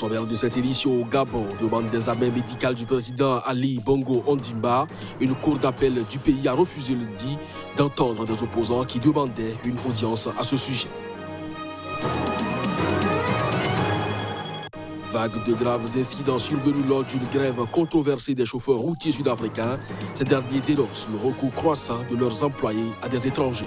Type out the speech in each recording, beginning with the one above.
sommaire de cette édition au Gabon, demande d'examen médical du président Ali Bongo Ondimba, une cour d'appel du pays a refusé lundi d'entendre des opposants qui demandaient une audience à ce sujet. Vague de graves incidents survenus lors d'une grève controversée des chauffeurs routiers sud-africains. Ces derniers dénoncent le recours croissant de leurs employés à des étrangers.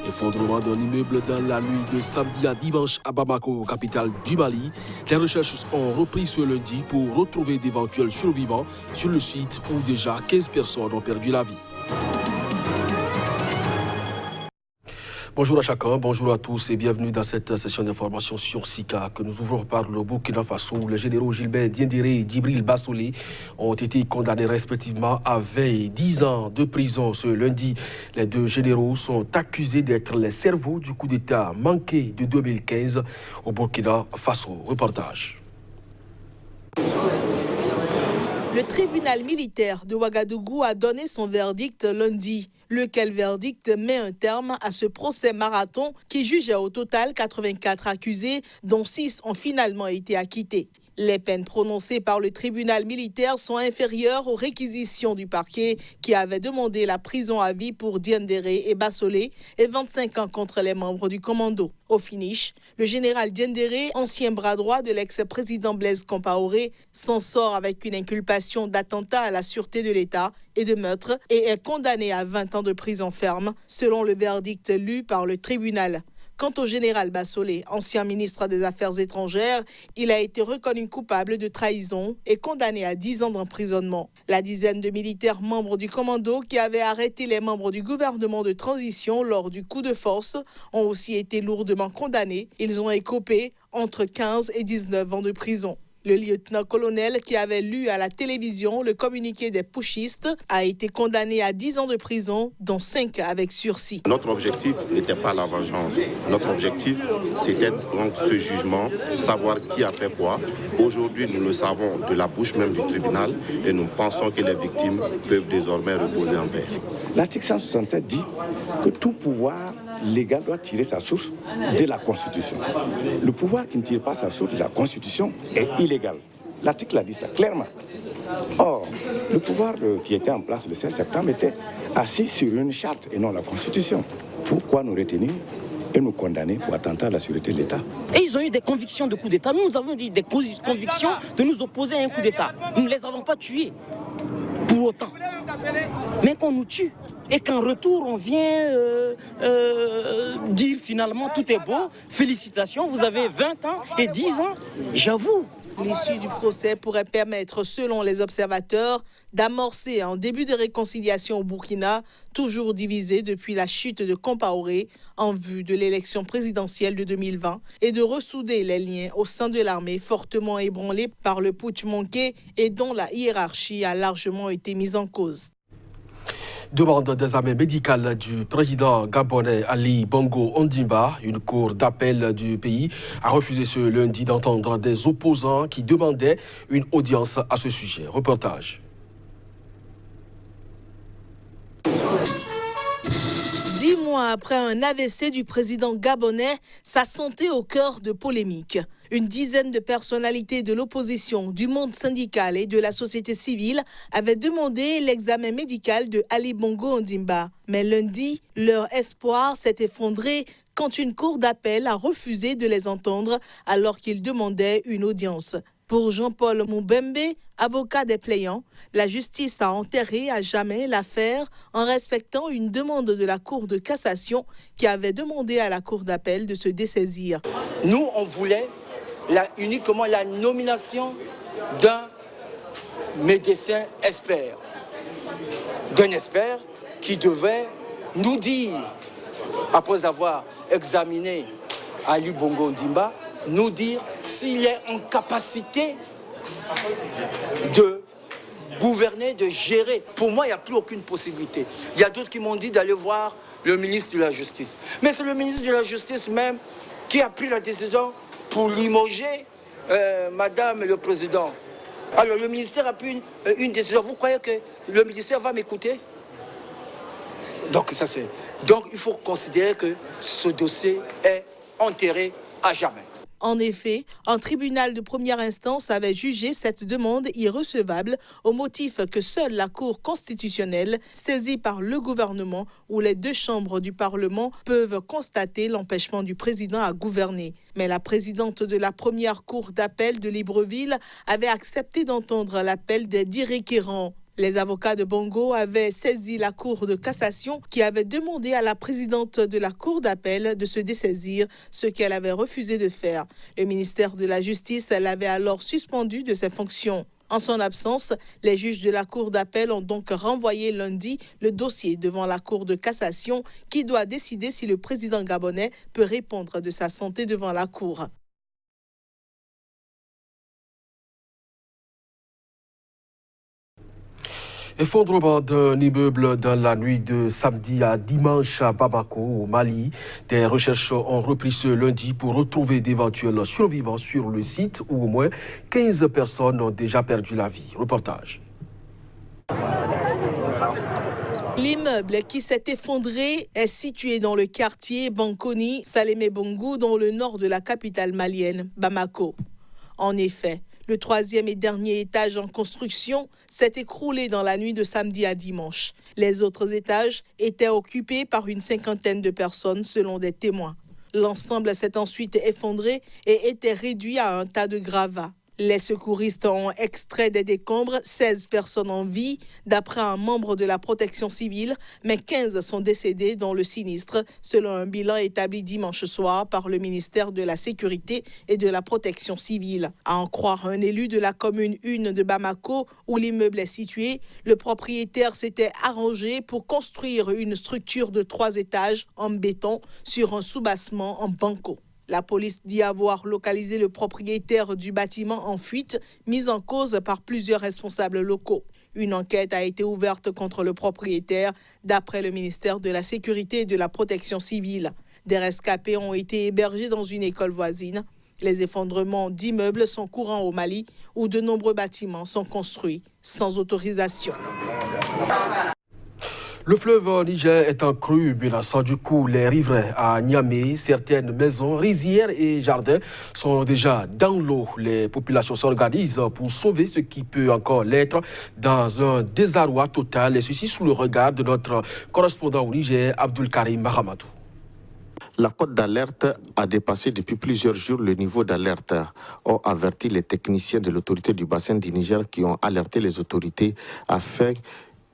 Effondrement d'un immeuble dans la nuit de samedi à dimanche à Bamako, capitale du Mali. Les recherches ont repris ce lundi pour retrouver d'éventuels survivants sur le site où déjà 15 personnes ont perdu la vie. Bonjour à chacun, bonjour à tous et bienvenue dans cette session d'information sur SICA que nous ouvrons par le Burkina Faso où les généraux Gilbert Diendéré et Djibril Bassolé ont été condamnés respectivement à 20 et 10 ans de prison ce lundi. Les deux généraux sont accusés d'être les cerveaux du coup d'État manqué de 2015 au Burkina Faso. Reportage. Le tribunal militaire de Ouagadougou a donné son verdict lundi. Lequel verdict met un terme à ce procès marathon qui jugeait au total 84 accusés, dont 6 ont finalement été acquittés. Les peines prononcées par le tribunal militaire sont inférieures aux réquisitions du parquet qui avait demandé la prison à vie pour Diendéré et Bassolé et 25 ans contre les membres du commando. Au finish, le général Diendéré, ancien bras droit de l'ex-président Blaise Compaoré, s'en sort avec une inculpation d'attentat à la sûreté de l'État et de meurtre et est condamné à 20 ans de prison ferme, selon le verdict lu par le tribunal. Quant au général Bassolé, ancien ministre des Affaires étrangères, il a été reconnu coupable de trahison et condamné à 10 ans d'emprisonnement. La dizaine de militaires membres du commando qui avaient arrêté les membres du gouvernement de transition lors du coup de force ont aussi été lourdement condamnés. Ils ont écopé entre 15 et 19 ans de prison. Le lieutenant-colonel qui avait lu à la télévision le communiqué des putschistes a été condamné à 10 ans de prison, dont 5 avec sursis. Notre objectif n'était pas la vengeance. Notre objectif, c'était donc ce jugement, savoir qui a fait quoi. Aujourd'hui, nous le savons de la bouche même du tribunal et nous pensons que les victimes peuvent désormais reposer en paix. L'article 167 dit que tout pouvoir légal doit tirer sa source de la Constitution. Le pouvoir qui ne tire pas sa source de la Constitution est illégal. L'article a dit ça clairement. Or, le pouvoir qui était en place le 16 septembre était assis sur une charte et non la Constitution. Pourquoi nous retenir et nous condamner pour attentat à la sûreté de l'État? Et ils ont eu des convictions de coup d'État. Nous avons eu des convictions de nous opposer à un coup d'État. Nous ne les avons pas tués pour autant. Mais qu'on nous tue. Et qu'en retour, on vient dire finalement tout est beau, félicitations, vous avez 20 ans et 10 ans, j'avoue. L'issue du procès pourrait permettre, selon les observateurs, d'amorcer un début de réconciliation au Burkina, toujours divisé depuis la chute de Compaoré en vue de l'élection présidentielle de 2020 et de ressouder les liens au sein de l'armée fortement ébranlés par le putsch manqué et dont la hiérarchie a largement été mise en cause. Demande d'examen médical du président gabonais Ali Bongo Ondimba. Une cour d'appel du pays a refusé ce lundi d'entendre des opposants qui demandaient une audience à ce sujet. Reportage. 10 mois après un AVC du président gabonais, sa santé au cœur de polémiques. Une dizaine de personnalités de l'opposition, du monde syndical et de la société civile avaient demandé l'examen médical de Ali Bongo Ondimba. Mais lundi, leur espoir s'est effondré quand une cour d'appel a refusé de les entendre alors qu'ils demandaient une audience. Pour Jean-Paul Moubembe, avocat des plaignants, la justice a enterré à jamais l'affaire en respectant une demande de la Cour de cassation qui avait demandé à la Cour d'appel de se dessaisir. Nous, on voulait uniquement la nomination d'un médecin expert. D'un expert qui devait nous dire, après avoir examiné Ali Bongo Ondimba, nous dire s'il est en capacité de gouverner, de gérer. Pour moi, il n'y a plus aucune possibilité. Il y a d'autres qui m'ont dit d'aller voir le ministre de la Justice. Mais c'est le ministre de la Justice même qui a pris la décision pour limoger Madame le Président. Alors le ministère a pris une décision. Vous croyez que le ministère va m'écouter? Donc ça c'est... Donc il faut considérer que ce dossier est enterré à jamais. En effet, un tribunal de première instance avait jugé cette demande irrecevable au motif que seule la Cour constitutionnelle, saisie par le gouvernement ou les deux chambres du Parlement, peuvent constater l'empêchement du président à gouverner. Mais la présidente de la première cour d'appel de Libreville avait accepté d'entendre l'appel des 10 requérants. Les avocats de Bongo avaient saisi la Cour de cassation qui avait demandé à la présidente de la Cour d'appel de se dessaisir, ce qu'elle avait refusé de faire. Le ministère de la Justice l'avait alors suspendu de ses fonctions. En son absence, les juges de la Cour d'appel ont donc renvoyé lundi le dossier devant la Cour de cassation qui doit décider si le président gabonais peut répondre de sa santé devant la Cour. Effondrement d'un immeuble dans la nuit de samedi à dimanche à Bamako, au Mali. Des recherches ont repris ce lundi pour retrouver d'éventuels survivants sur le site où au moins 15 personnes ont déjà perdu la vie. Reportage. L'immeuble qui s'est effondré est situé dans le quartier Bankoni, Salémé Bongou, dans le nord de la capitale malienne, Bamako. En effet, le troisième et dernier étage en construction s'est écroulé dans la nuit de samedi à dimanche. Les autres étages étaient occupés par une cinquantaine de personnes selon des témoins. L'ensemble s'est ensuite effondré et était réduit à un tas de gravats. Les secouristes ont extrait des décombres 16 personnes en vie, d'après un membre de la protection civile, mais 15 sont décédés dans le sinistre, selon un bilan établi dimanche soir par le ministère de la Sécurité et de la Protection civile. À en croire un élu de la commune 1 de Bamako, où l'immeuble est situé, le propriétaire s'était arrangé pour construire une structure de 3 étages en béton sur un soubassement en banco. La police dit avoir localisé le propriétaire du bâtiment en fuite, mis en cause par plusieurs responsables locaux. Une enquête a été ouverte contre le propriétaire, d'après le ministère de la Sécurité et de la Protection civile. Des rescapés ont été hébergés dans une école voisine. Les effondrements d'immeubles sont courants au Mali, où de nombreux bâtiments sont construits sans autorisation. Le fleuve Niger est en crue, menaçant du coup les riverains à Niamey. Certaines maisons, rizières et jardins sont déjà dans l'eau. Les populations s'organisent pour sauver ce qui peut encore l'être dans un désarroi total. Et ceci sous le regard de notre correspondant au Niger, Abdul Karim Mahamadou. La cote d'alerte a dépassé depuis plusieurs jours le niveau d'alerte, ont averti les techniciens de l'autorité du bassin du Niger qui ont alerté les autorités afin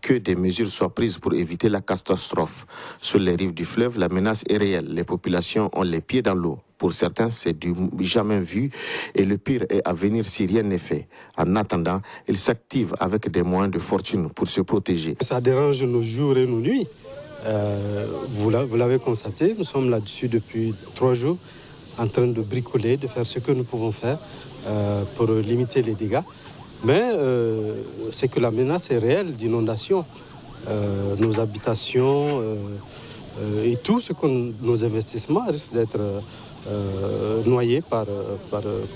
que des mesures soient prises pour éviter la catastrophe. Sur les rives du fleuve, la menace est réelle. Les populations ont les pieds dans l'eau. Pour certains, c'est du jamais vu et le pire est à venir si rien n'est fait. En attendant, ils s'activent avec des moyens de fortune pour se protéger. Ça dérange nos jours et nos nuits. Vous l'avez constaté, nous sommes là-dessus depuis 3 jours en train de bricoler, de faire ce que nous pouvons faire pour limiter les dégâts. Mais c'est que la menace est réelle d'inondation. Nos habitations et tout ce que nos investissements risquent d'être noyés par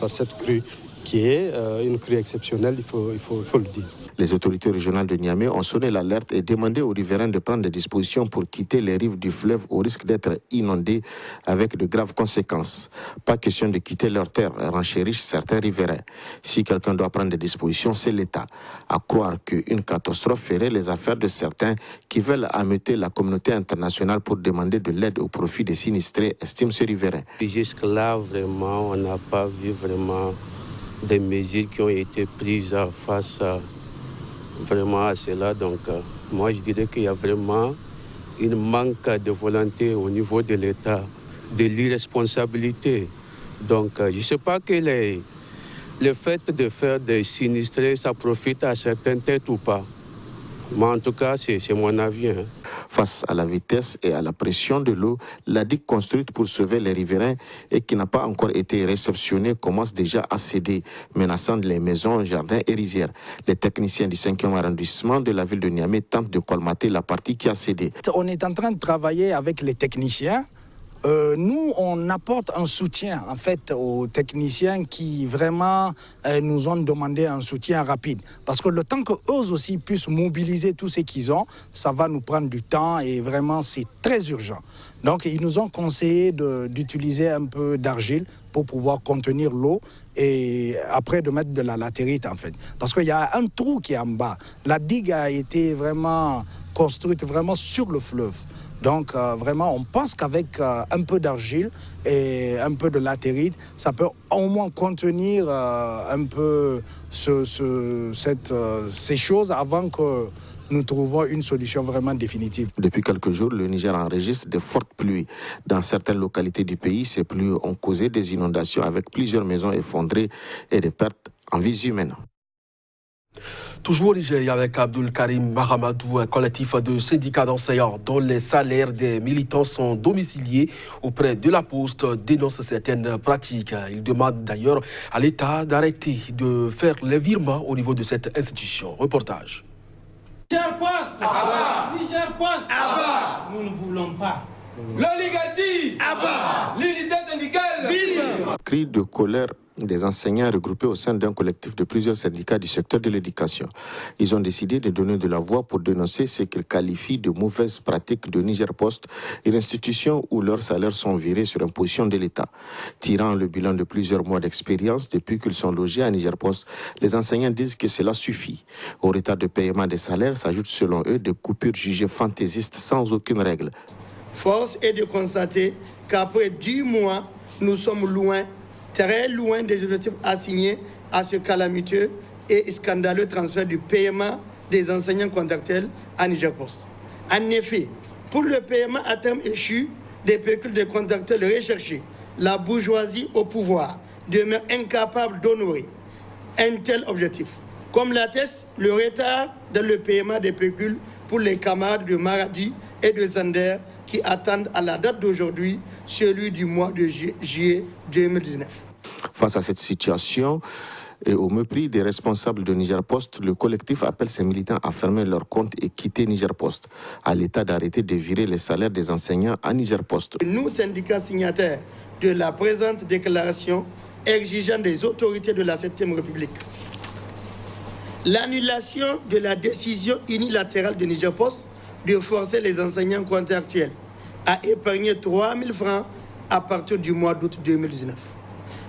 cette crue qui est une crue exceptionnelle, il faut le dire. Les autorités régionales de Niamey ont sonné l'alerte et demandé aux riverains de prendre des dispositions pour quitter les rives du fleuve au risque d'être inondés avec de graves conséquences. Pas question de quitter leurs terres, renchérissent certains riverains. Si quelqu'un doit prendre des dispositions, c'est l'État. À croire qu'une catastrophe ferait les affaires de certains qui veulent ameuter la communauté internationale pour demander de l'aide au profit des sinistrés, estime ce riverain. Jusque-là, vraiment, on n'a pas vu vraiment des mesures qui ont été prises face vraiment à cela. Donc, moi, je dirais qu'il y a vraiment un manque de volonté au niveau de l'État, de l'irresponsabilité. Donc, je ne sais pas que le fait de faire des sinistrés, ça profite à certaines têtes ou pas. Moi, en tout cas, c'est mon avis. Face à la vitesse et à la pression de l'eau, la digue construite pour sauver les riverains et qui n'a pas encore été réceptionnée commence déjà à céder, menaçant les maisons, jardins et rizières. Les techniciens du 5e arrondissement de la ville de Niamey tentent de colmater la partie qui a cédé. On est en train de travailler avec les techniciens nous, on apporte un soutien en fait aux techniciens qui vraiment nous ont demandé un soutien rapide. Parce que le temps qu'eux aussi puissent mobiliser tout ce qu'ils ont, ça va nous prendre du temps et vraiment c'est très urgent. Donc ils nous ont conseillé d'utiliser un peu d'argile pour pouvoir contenir l'eau et après de mettre de la latérite en fait. Parce qu'il y a un trou qui est en bas. La digue a été vraiment construite vraiment sur le fleuve. Donc vraiment, on pense qu'avec un peu d'argile et un peu de latérite, ça peut au moins contenir un peu ces choses avant que nous trouvons une solution vraiment définitive. Depuis quelques jours, le Niger enregistre de fortes pluies. Dans certaines localités du pays, ces pluies ont causé des inondations avec plusieurs maisons effondrées et des pertes en vies humaines. Toujours au Niger avec Abdul Karim Mahamadou, un collectif de syndicats d'enseignants dont les salaires des militants sont domiciliés auprès de la Poste dénonce certaines pratiques. Il demande d'ailleurs à l'État d'arrêter de faire les virements au niveau de cette institution. Reportage. Niger Poste, Niger Poste, nous ne voulons pas. L'oligarchie, l'unité syndicale, Cri de colère des enseignants regroupés au sein d'un collectif de plusieurs syndicats du secteur de l'éducation. Ils ont décidé de donner de la voix pour dénoncer ce qu'ils qualifient de mauvaises pratiques de Niger Post, une institution où leurs salaires sont virés sur imposition de l'État. Tirant le bilan de plusieurs mois d'expérience depuis qu'ils sont logés à Niger Post, les enseignants disent que cela suffit. Au retard de paiement des salaires s'ajoutent selon eux des coupures jugées fantaisistes sans aucune règle. Force est de constater qu'après 10 mois, nous sommes loin, très loin des objectifs assignés à ce calamiteux et scandaleux transfert du paiement des enseignants contractuels à Niger Post. En effet, pour le paiement à terme échu des pécules de contractuels recherchés, la bourgeoisie au pouvoir demeure incapable d'honorer un tel objectif. Comme l'atteste le retard dans le paiement des pécules pour les camarades de Maradi et de Zander qui attendent à la date d'aujourd'hui celui du mois de juillet 2019. Face à cette situation et au mépris des responsables de Niger Post, le collectif appelle ses militants à fermer leurs comptes et quitter Niger Post. À l'État d'arrêter de virer les salaires des enseignants à Niger Post. Nous, syndicats signataires de la présente déclaration, exigeant des autorités de la 7e République l'annulation de la décision unilatérale de Niger Post de forcer les enseignants contractuels à épargner 3 000 francs à partir du mois d'août 2019.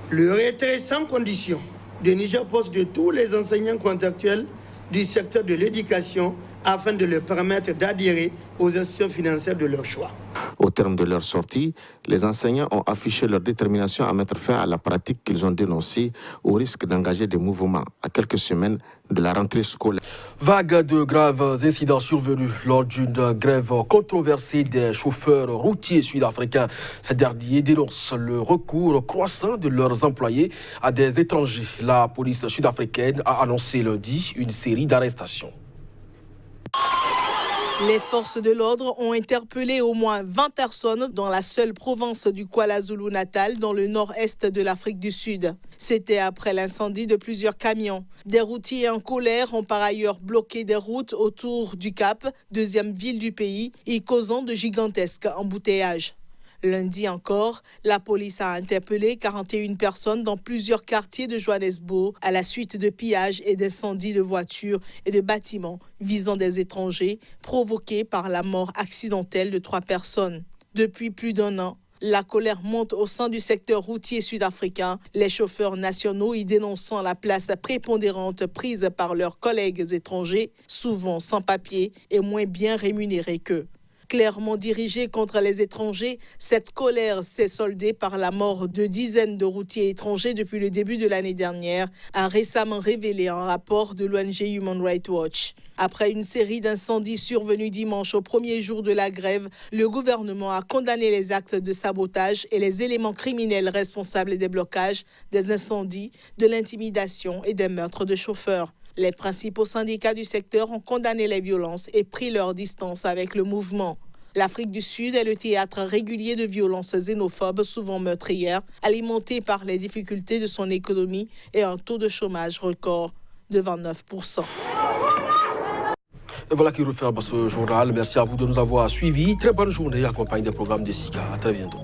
Le retrait sans condition de Niger Post de tous les enseignants contractuels du secteur de l'éducation afin de leur permettre d'adhérer aux institutions financières de leur choix. Au terme de leur sortie, les enseignants ont affiché leur détermination à mettre fin à la pratique qu'ils ont dénoncée au risque d'engager des mouvements à quelques semaines de la rentrée scolaire. Vague de graves incidents survenus lors d'une grève controversée des chauffeurs routiers sud-africains. Ces derniers dénoncent le recours croissant de leurs employés à des étrangers. La police sud-africaine a annoncé lundi une série d'arrestations. Les forces de l'ordre ont interpellé au moins 20 personnes dans la seule province du KwaZulu-Natal, dans le nord-est de l'Afrique du Sud. C'était après l'incendie de plusieurs camions. Des routiers en colère ont par ailleurs bloqué des routes autour du Cap, deuxième ville du pays, y causant de gigantesques embouteillages. Lundi encore, la police a interpellé 41 personnes dans plusieurs quartiers de Johannesburg à la suite de pillages et d'incendies de voitures et de bâtiments visant des étrangers, provoqués par la mort accidentelle de 3 personnes. Depuis plus d'1 an, la colère monte au sein du secteur routier sud-africain, les chauffeurs nationaux y dénonçant la place prépondérante prise par leurs collègues étrangers, souvent sans papier et moins bien rémunérés qu'eux. Clairement dirigée contre les étrangers, cette colère s'est soldée par la mort de dizaines de routiers étrangers depuis le début de l'année dernière, a récemment révélé un rapport de l'ONG Human Rights Watch. Après une série d'incendies survenus dimanche au premier jour de la grève, le gouvernement a condamné les actes de sabotage et les éléments criminels responsables des blocages, des incendies, de l'intimidation et des meurtres de chauffeurs. Les principaux syndicats du secteur ont condamné les violences et pris leur distance avec le mouvement. L'Afrique du Sud est le théâtre régulier de violences xénophobes, souvent meurtrières, alimentées par les difficultés de son économie et un taux de chômage record de 29%. Et voilà qui referme ce journal. Merci à vous de nous avoir suivis. Très bonne journée accompagnée des programmes de SICA. À très bientôt.